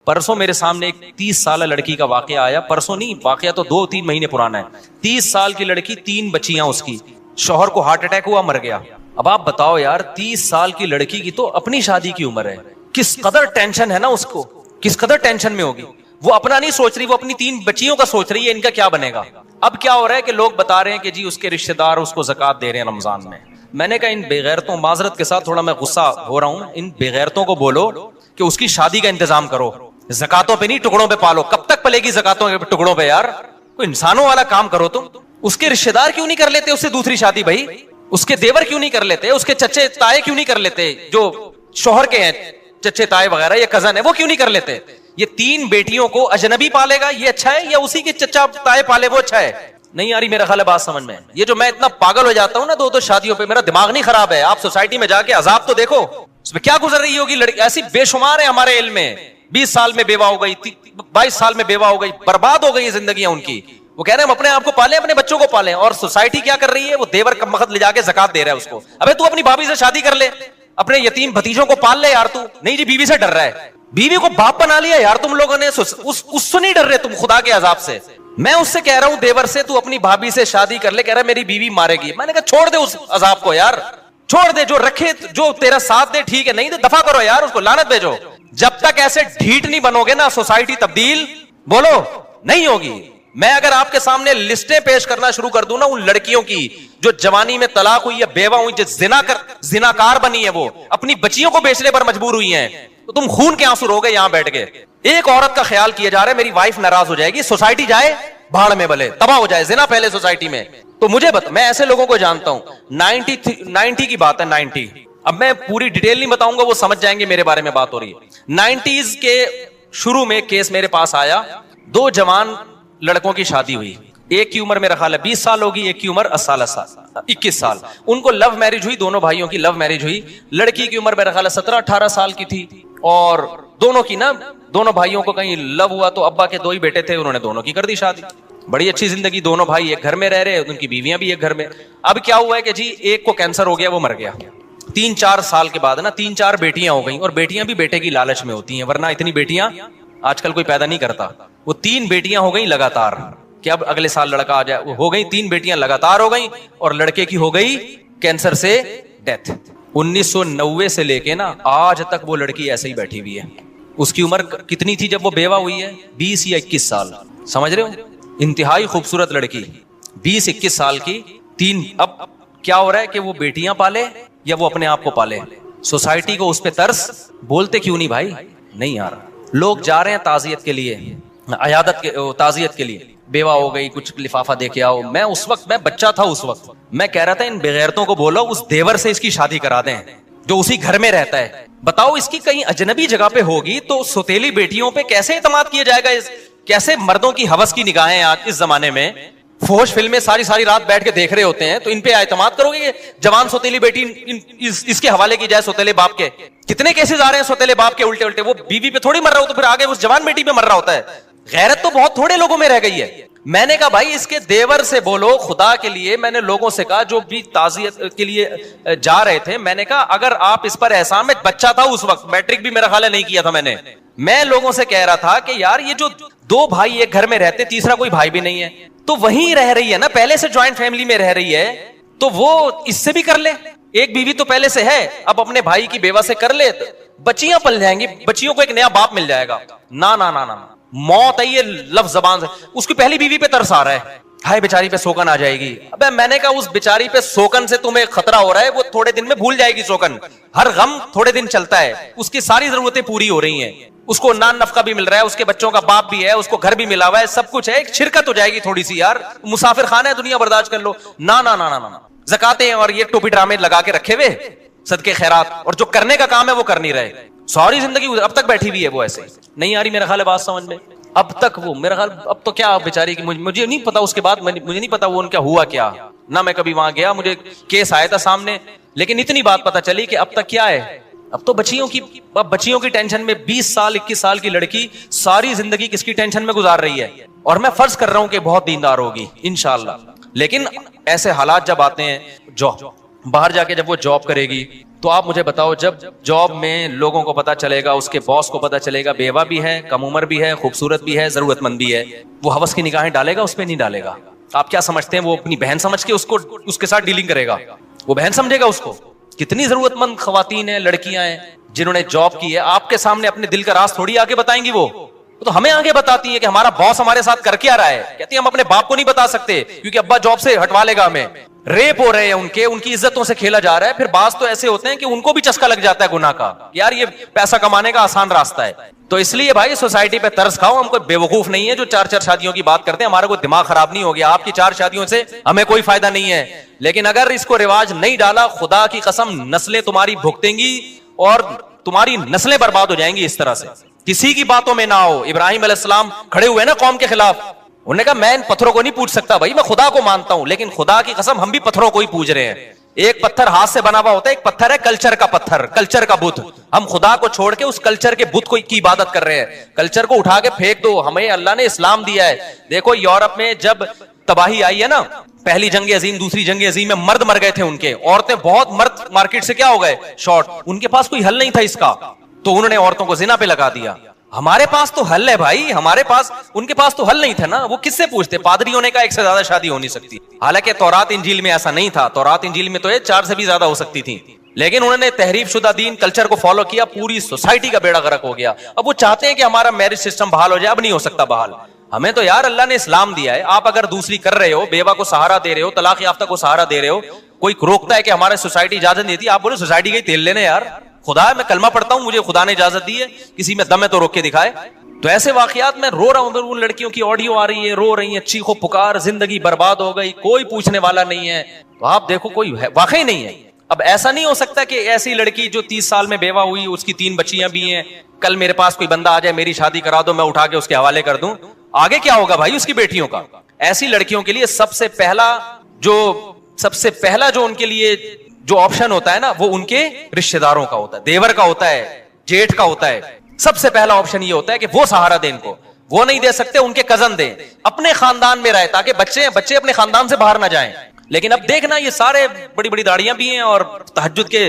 परसों मेरे सामने एक 30 साल लड़की का वाकया आया। परसों नहीं, वाकया तो 2-3 महीने पुराना है। 30 साल की लड़की, 3 बच्चियां उसकी, शौहर को हार्ट अटैक हुआ, मर गया। अब आप बताओ यार, 30 साल की लड़की की तो अपनी शादी की उम्र है, किस कदर टेंशन है ना उसको, किस कदर टेंशन में होगी। वो अपना नहीं सोच रही, वो अपनी 3 बच्चियों का सोच रही है, इनका क्या बनेगा। अब क्या हो रहा है कि लोग बता रहे हैं कि जी उसके रिश्तेदार उसको ज़कात दे रहे हैं रमजान में। मैंने कहा इन बेगैरतों, माजरत के साथ थोड़ा मैं गुस्सा हो रहा हूं, इन बेगैरतों को बोलो कि उसकी शादी का इंतजाम करो, ज़कातों पे नहीं टुकड़ों पे पालो। कब तक पलेगी ज़कातों के टुकड़ों पे यार, कोई इंसानों वाला काम करो तुम। उसके रिश्तेदार क्यों नहीं कर लेते उससे दूसरी शादी भाई, उसके देवर क्यों नहीं कर लेते, उसके चच्चे ताए क्यों नहीं कर लेते, जो शोहर के हैं चच्चे ताए वगैरह, ये कजन है, वो क्यों नहीं कर लेते। ये 3 बेटियों को अजनबी पालेगा ये अच्छा है, या उसी के चच्चा ताए पाले वो अच्छा है। नहीं आ रही मेरा ख्याल है बात समझ में। ये जो मैं इतना पागल हो जाता हूं ना 2-2 शादियों पे, मेरा दिमाग नहीं खराब है। आप सोसाइटी में जाके अजाब तो देखो, उसमें क्या गुजर रही होगी लड़की। ऐसी बेशुमार है हमारे इल्म में, 20 साल में बेवा हो गई, 22 साल में बेवा हो गई, बर्बाद हो गई जिंदगियां उनकी। वो कह रहे हैं हम अपने आप को पालें, अपने बच्चों को पालें, और सोसाइटी क्या कर रही है, वो देवर का मखत ले जाके ज़कात दे रहा है उसको। अबे तू अपनी भाभी से शादी कर ले, अपने यतीम भतीजों को पाल ले यार तू। नहीं जी, बीवी से डर रहा है, बीवी को बाप बना लिया यार तुम लोगों ने, उससे नहीं डर रहे तुम खुदा के अजाब से। मैं उससे कह रहा हूं देवर से, तू अपनी भाभी से शादी कर ले, कह रहा है मेरी बीवी मारेगी। मैंने कहा छोड़ दे उस अजाब को यार, छोड़ दे, जो रखे, जो तेरा साथ दे ठीक है, नहीं तो दफा करो यार, उसको लानत भेजो। जब तक ऐसे ढीठ नहीं बनोगे ना, सोसाइटी तब्दील बोलो नहीं होगी। मैं अगर आपके सामने लिस्टें पेश करना शुरू कर दूं ना उन लड़कियों की जो जवानी में तलाक हुई है, बेवा हुई, जो जिनाकार बनी है, वो अपनी बच्चियों को बेचने पर मजबूर हुई हैं, तो तुम खून के आंसू रोगे यहां बैठ के। एक औरत का ख्याल किया जा रहा है, मेरी वाइफ नाराज हो जाएगी, सोसाइटी जाए भाड़ में, भले तबाह हो जाए, जिना फैले सोसाइटी में। तो मुझे मैं ऐसे लोगों को जानता हूं। 90 की बात है, 90। अब मैं पूरी डिटेल नहीं बताऊंगा, वो समझ जाएंगे मेरे बारे में बात हो रही है। 90s के शुरू में केस मेरे पास आया, 2 जवान लड़कों की शादी हुई। एक की उम्र मेरा ख्याल है 20 साल होगी, एक की उम्र 21 साल। उनको लव मैरिज हुई, दोनों भाइयों की लव मैरिज हुई। लड़की की उम्र मेरा ख्याल है 17-18 साल की थी, और दोनों की ना, दोनों भाइयों को कहीं लव हुआ, तो अब्बा के 2 ही बेटे थे, उन्होंने दोनों की कर दी शादी। बड़ी अच्छी जिंदगी, दोनों भाई एक घर में रह रहे, उनकी बीवियां भी एक घर में। अब क्या हुआ है कि जी एक को कैंसर हो गया, वो मर गया। 3-4 साल के बाद ना 3-4 बेटियां हो गई, और बेटियां भी बेटे की लालच में होती हैं, वरना इतनी बेटियां आजकल कोई पैदा नहीं करता। वो 3 बेटियां हो गई लगातार, कि अब अगले साल लड़का आ जाए। वो हो गई 3 बेटियां लगातार हो गई, और लड़के की हो गई कैंसर से डेथ। 1990 से लेके ना आज तक वो लड़की ऐसे ही बैठी हुई है। उसकी उम्र कितनी थी जब वो बेवा हुई है? 20 या 21 साल। समझ रहे हो, इंतहाई खूबसूरत लड़की, 20-21 साल की। 3 अब क्या हो रहा है कि वो बेटियां पाले या वो अपने आप को पाले। सोसाइटी को उस पर तरस, बोलते क्यों नहीं भाई? नहीं यार, लोग जा रहे हैं ताजियत के लिए, अयादत के, ताजियत के लिए, बेवा हो गई, कुछ लिफाफा दे के आओ। मैं उस वक्त, मैं बच्चा था उस वक्त, मैं कह रहा था इन बेगैरतों को बोलो उस देवर से इसकी शादी करा दें जो उसी घर में रहता है। बताओ इसकी कहीं अजनबी जगह पे होगी तो सौतेली बेटियों पे कैसे इतमाद किया जाएगा? कैसे मर्दों की हवस की निगाहें आज इस जमाने में, फोश फिल्में सारी रात बैठ के देख रहे होते हैं, तो इन पे एतमाद करोगे? जवान सौतेली बेटी इसके हवाले की जाए सौतेले बाप के। कितने केसेस आ रहे हैं सौतेले बाप के उल्टे उल्टे, वो बीवी पे थोड़ी मर रहा हो तो फिर आगे उस जवान बेटी पे मर रहा होता है। गैरत तो बहुत थोड़े लोगों में रह गई है। मैंने कहा भाई इसके देवर से बोलो खुदा के लिए। मैंने लोगों से कहा जो भी ताजियत के लिए जा रहे थे, मैंने कहा अगर आप इस पर एहसान, में बच्चा था उस वक्त, मैट्रिक भी मेरा ख्याल है नहीं किया था मैंने। मैं लोगों से कह रहा था कि यार ये जो 2 भाई एक घर में रहते, तीसरा कोई भाई भी नहीं है, तो वहीं रह रही है ना, पहले से ज्वाइंट फैमिली में रह रही है, तो वो इससे भी कर ले। एक बीवी तो पहले से है, अब अपने भाई की बेवा से कर ले, बच्चियां पल जाएंगी, बच्चियों को एक नया बाप मिल जाएगा। ना ना ना ना, मौत है ये लफ्ज जबान से। उसकी पहली बीवी पे तरस आ रहा है, हाय बेचारी पे सोकन आ जाएगी। अबे मैंने कहा उस बेचारी पे सोकन से तुम्हें खतरा हो रहा है, वो थोड़े दिन में भूल जाएगी सोकन। हर गम थोड़े दिन चलता है, उसकी सारी जरूरतें पूरी हो रही हैं, उसको नान नफका भी मिल रहा है, उसके बच्चों का बाप भी है, उसको घर भी मिला हुआ है, सब कुछ है। एक शिरकत हो जाएगी थोड़ी सी यार, मुसाफिर खाना है, दुनिया बर्दाश्त कर लो। ना ना ना ना ना, ज़कातें और ये टोपी ड्रामे लगा के रखे हुए, सदके खैरात, और जो करने का काम है वो कर नहीं रहे। सारी जिंदगी अब तक बैठी हुई है वो ऐसे। नहीं आ रही मेरा ख्याल है बात समझ में? अब तक वो मेरा ख्याल, अब तो क्या बेचारी की, मुझे नहीं पता उसके बाद, मुझे नहीं पता वो उनका हुआ क्या ना। मैं कभी वहां गया, मुझे केस आया था सामने, लेकिन इतनी बात पता चली कि अब तक क्या है, अब तो बच्चियों की टेंशन में 20 साल 21 साल की लड़की सारी जिंदगी किसकी टेंशन में गुजार रही है। और मैं फर्ज कर रहा हूं कि बहुत दीनदार होगी इंशाअल्लाह, लेकिन ऐसे हालात जब आते हैं, जो बाहर जाके जब वो जॉब करेगी तो आप मुझे बताओ, जब जॉब में लोगों को पता चलेगा, उसके बॉस को पता चलेगा बेवा भी है, कम उम्र भी है, खूबसूरत भी है, जरूरतमंद भी है, वो हवस की निगाहें डालेगा उस पर? नहीं डालेगा। आप क्या समझते हैं वो अपनी बहन समझ के उसको उसके साथ डीलिंग करेगा? वो बहन समझेगा उसको? कितनी जरूरतमंद खवातीन है, लड़कियां हैं जिन्होंने जॉब की है, आपके सामने अपने दिल का राज थोड़ी आके बताएंगी। वो तो हमें आगे बताती है कि हमारा बॉस हमारे साथ करके आ रहा है। कहती है हम अपने बाप को नहीं बता सकते क्योंकि अब्बा जॉब से हटवा लेगा हमें। रेप हो रहे हैं उनकी इज्जतों से खेला जा रहा है। फिर बास तो ऐसे होते हैं कि उनको भी चस्का लग जाता है गुनाह का, यार ये पैसा कमाने का आसान रास्ता है। तो इसलिए भाई सोसाइटी पे तरस खाओ। हम कोई बेवकूफ नहीं है जो 4-4 शादियों की बात करते हैं। हमारा कोई दिमाग खराब नहीं हो गया। आपकी 4 शादियों से हमें कोई फायदा नहीं है, लेकिन अगर इसको रिवाज नहीं डाला, खुदा की कसम नस्लें तुम्हारी भुगतेंगी और तुम्हारी नस्लें बर्बाद हो जाएंगी इस तरह से। किसी की बातों में ना हो। इब्राहिम अलैहिस्सलाम खड़े हुए ना कौम के खिलाफ, उन्होंने कहा मैं इन पत्थरों को नहीं पूछ सकता, भाई मैं खुदा को मानता हूं, लेकिन खुदा की कसम हम भी पत्थरों को ही पूज रहे हैं। एक पत्थर हाथ से बना हुआ होता है, एक पत्थर है कल्चर का पत्थर, कल्चर का बुत। हम खुदा को छोड़ के उस कल्चर के बुत को की इबादत कर रहे हैं। कल्चर को उठा के फेंक दो। हमें अल्लाह ने इस्लाम दिया है। देखो यूरोप में जब तबाही आई है ना, पहली जंग अजीम, दूसरी जंग अजीम में मर्द मर गए थे उनके, औरतें बहुत मर्द मार्केट से क्या हो गए, शॉर्ट। उनके पास कोई हल नहीं था इसका, तो उन्होंने औरतों को जिना पे लगा दिया। हमारे पास तो हल है भाई, हमारे पास, उनके पास तो हल नहीं था ना। वो किससे पूछते? पादरियों ने कहा एक से ज्यादा शादी हो नहीं सकती। हालांकि तौरात इंजील में ऐसा नहीं था। तौरात इंजील में तो ये 4 से भी ज्यादा हो सकती थी, लेकिन उन्होंने तहरीफ शुदा दीन कल्चर को फॉलो किया। पूरी सोसाइटी का बेड़ा गर्क हो गया। अब वो चाहते हैं कि हमारा मैरिज सिस्टम बहाल हो जाए। अब नहीं हो सकता बहाल। हमें तो यार अल्लाह ने इस्लाम दिया है। आप अगर दूसरी कर रहे हो, बेवा को सहारा दे रहे हो, तलाक याफ्ता को सहारा दे रहे हो, कोई रोकता है कि हमारे सोसाइटी इजाजत देती है? आप बोले सोसाइटी का ही तेल लेने यार। खुदा है, मैं कलमा पढ़ता हूं, मुझे खुदा ने इजाजत दी है, किसी में दम है तो रोक के दिखाए। तो ऐसे वाकयात में रो रहा हूं। उन लड़कियों की ऑडियो आ रही है, रो रही है, चीखो पुकार, जिंदगी बर्बाद हो गई, कोई पूछने वाला नहीं है। तो आप देखो कोई वाकई नहीं है। अब ऐसा नहीं हो सकता कि ऐसी लड़की जो 30 साल में बेवा हुई, उसकी 3 बच्चियां भी हैं, कल मेरे पास कोई बंदा आ जाए मेरी शादी करा दो, मैं उठा के उसके हवाले कर दूं। आगे क्या होगा भाई उसकी बेटियों का? ऐसी लड़कियों के लिए सबसे पहला जो उनके लिए जो ऑप्शन होता है ना, वो उनके रिश्तेदारों का होता है, देवर का होता है, जेठ का होता है। सबसे पहला ऑप्शन ये होता है कि वो सहारा दें इनको। वो नहीं दे सकते, उनके कजन दें, अपने खानदान में रहे, ताकि बच्चे अपने खानदान से बाहर ना जाएं। लेकिन अब देखना, ये सारे बड़ी बड़ी दाढ़ियां भी हैं और तहज्जुद के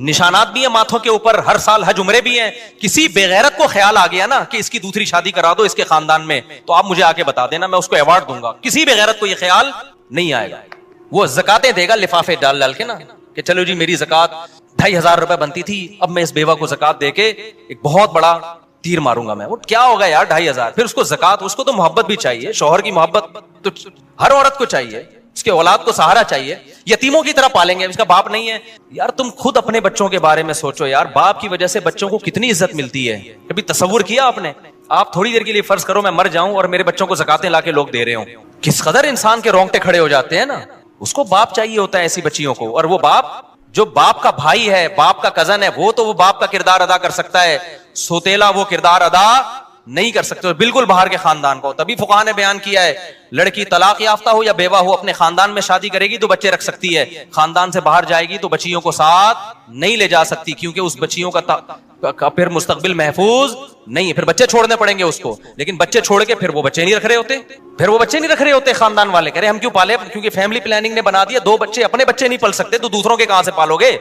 निशानात भी हैं माथों के ऊपर, हर साल हज उम्रे भी हैं। किसी बेगैरत को ख्याल आ गया ना कि इसकी दूसरी शादी करा दो इसके खानदान में, तो आप मुझे आके बता देना, मैं उसको अवार्ड दूंगा। किसी बेगैरत को ये ख्याल नहीं आएगा। वो ज़कातें देगा लिफाफे डाल डाल के ना, कि चलो जी मेरी ज़कात 2500 रुपए बनती थी, अब मैं इस बेवा को ज़कात देके एक बहुत बड़ा तीर मारूंगा मैं। वो क्या होगा यार 2500? फिर उसको ज़कात, उसको तो मोहब्बत भी चाहिए, शौहर की मोहब्बत तो हर औरत को चाहिए, उसके औलाद को सहारा चाहिए। यतीमों की तरह पालेंगे, इसका बाप नहीं है यार। तुम खुद अपने बच्चों के बारे में सोचो यार, बाप की वजह से बच्चों को कितनी इज्जत मिलती है। कभी तसव्वुर किया आपने? आप थोड़ी देर के लिए फर्ज करो मैं मर जाऊं और मेरे बच्चों को ज़कातें लाके लोग दे रहे हो, किस कदर इंसान के रोंगटे खड़े हो जाते हैं ना। उसको बाप चाहिए होता है ऐसी बच्चियों को, और वो बाप जो बाप का भाई है, बाप का कजन है, वो तो वो बाप का किरदार अदा कर सकता है, सोतेला वो किरदार अदा नहीं कर सकते, बिल्कुल बाहर के खानदान को। तभी फुकाहा ने बयान किया है, लड़की तलाक याफ्ता हो या बेवा हो, अपने खानदान में शादी करेगी तो बच्चे रख सकती है, खानदान से बाहर जाएगी तो बच्चियों को साथ नहीं ले जा सकती, क्योंकि उस बच्चियों का फिर मुस्तकबिल महफूज नहीं है, फिर बच्चे छोड़ने पड़ेंगे उसको। लेकिन बच्चे छोड़ के फिर वो बच्चे नहीं रख रहे होते, खानदान वाले कह रहे हम क्यों पाले, क्योंकि फैमिली प्लानिंग ने बना दिया 2 बच्चे, अपने बच्चे नहीं पल सकते तो दूसरों के कहां से पालोगे।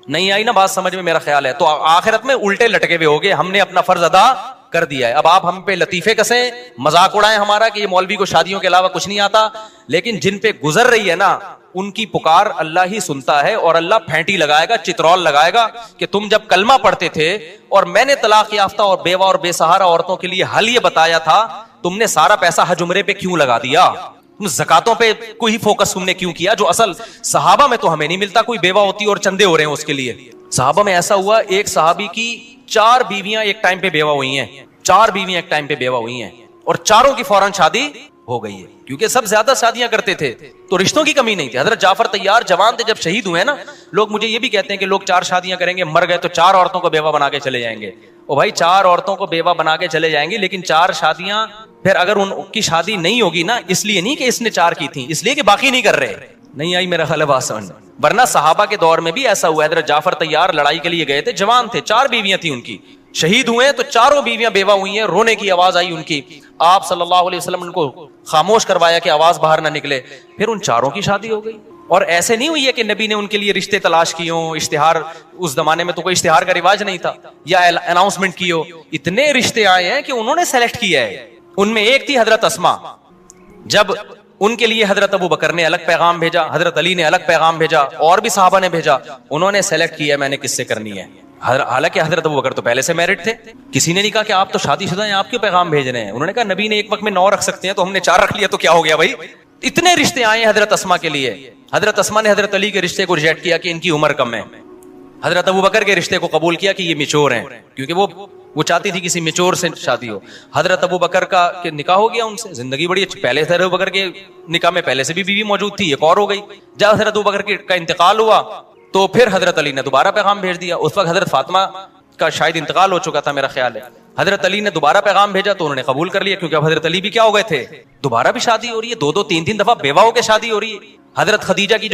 नहीं आई ना बात समझ में, मेरा ख्याल है। तो आखिरत में उल्टे लटके हुए होगे, हमने अपना फर्ज अदा कर दिया है। अब आप हम पे लतीफे कसे, मजाक उड़ाएं हमारा कि ये मौलवी को शादियों के अलावा कुछ नहीं आता, लेकिन जिन पे गुजर रही है ना, उनकी पुकार अल्लाह ही सुनता है, और अल्लाह फेंटी लगाएगा, चित्रौल लगाएगा कि तुम जब कलमा पढ़ते थे और मैंने तलाक याफ्ता और बेवा और बेसहारा औरतों के लिए हल ये बताया था, तुमने सारा पैसा हज उम्रे पे क्यों लगा दिया? तुम ज़कातों पे कोई फोकस तुमने क्यों किया, जो असल सहाबा में तो हमें नहीं मिलता। कोई बेवा होती और चंदे हो रहे हैं उसके लिए। सहाबा में ऐसा हुआ, एक सहाबी की 4 बीवियां एक टाइम पे बेवा हुई हैं, 4 बीवियां एक टाइम पे बेवा हुई हैं, और चारों की फौरन शादी हो गई है, क्योंकि सब ज्यादा शादियां करते थे तो रिश्तों की कमी नहीं थी। हजरत जाफर तैयार जवान थे, जब शहीद हुए ना, लोग मुझे ये भी कहते हैं कि लोग 4 शादियां करेंगे, मर गए तो 4 औरतों को बेवा बना के चले जाएंगे। ओ भाई 4 औरतों को बेवा बना के चले जाएंगे, लेकिन 4 शादियां फिर अगर उनकी शादी नहीं होगी ना, इसलिए नहीं कि इसने 4 की थी, इसलिए कि बाकी नहीं कर रहे। नहीं आई मेरा ख्याल बात समझ। वरना सहाबा के दौर में भी ऐसा हुआ। हजरत जाफर तैयार लड़ाई के लिए गए थे, जवान थे, 4 बीवियां थी उनकी, शहीद हुए तो 4 बीवियां बेवा हुई हैं, रोने की आवाज आई उनकी। आप सल्लल्लाहु अलैहि वसल्लम उनको खामोश करवाया कि आवाज बाहर ना निकले, फिर उन 4 की शादी हो गई। और ऐसे नहीं हुई है कि नबी ने उनके लिए रिश्ते तलाश किए हो, इश्तिहार, उस जमाने में तो कोई इश्तिहार का रिवाज नहीं था, या अनाउंसमेंट की हो। इतने रिश्ते आए हैं कि उन्होंने सेलेक्ट किया है। उनमें एक थी हजरत अस्मा, जब उनके लिए हजरत अबू बकर ने अलग पैगाम भेजा, हजरत अली ने अलग पैगाम भेजा, और भी साहबा ने भेजा, उन्होंने सेलेक्ट किया मैंने किससे करनी है। हालांकि हजरत अबू बकर तो पहले से मैरिड थे, किसी ने नहीं कहा कि आप तो शादीशुदा हैं, आप क्यों पैगाम भेज रहे हैं। उन्होंने कहा नबी ने एक वक्त में 9 रख सकते हैं, तो हमने 4 रख लिया, तो क्या हो गया भाई। इतने रिश्ते आए हैं हजरत अस्मा के लिए। हजरत अस्मा ने हजरत अली के रिश्ते को रिजेक्ट किया कि इनकी उम्र कम है। हजरत अबू बकर के रिश्ते को कबूल किया कि ये मिचोर हैं, क्योंकि वो चाहती थी किसी मिचोर से शादी हो। हजरत अबू बकर का निकाह हो गया उनसे, जिंदगी बड़ी अच्छी। पहले हजरत अबू बकर के निकाह में पहले से भी बीवी मौजूद थी, एक और हो गई। जब हजरत अबू बकर का इंतकाल हुआ तो फिर हजरत अली ने दोबारा पैगाम भेज दिया। उस वक्त हजरत फातिमा का शायद इंतकाल हो चुका था, मेरा ख्याल है। हजरत अली ने दोबारा पैगाम भेजा तो उन्होंने कबूल कर लिया, क्योंकि अब हजरत अली भी क्या हो गए थे, दोबारा भी शादी हो रही है, 2-2 3-3 दफा बेवा होकर शादी हो रही है। हजरत खदीजा की जो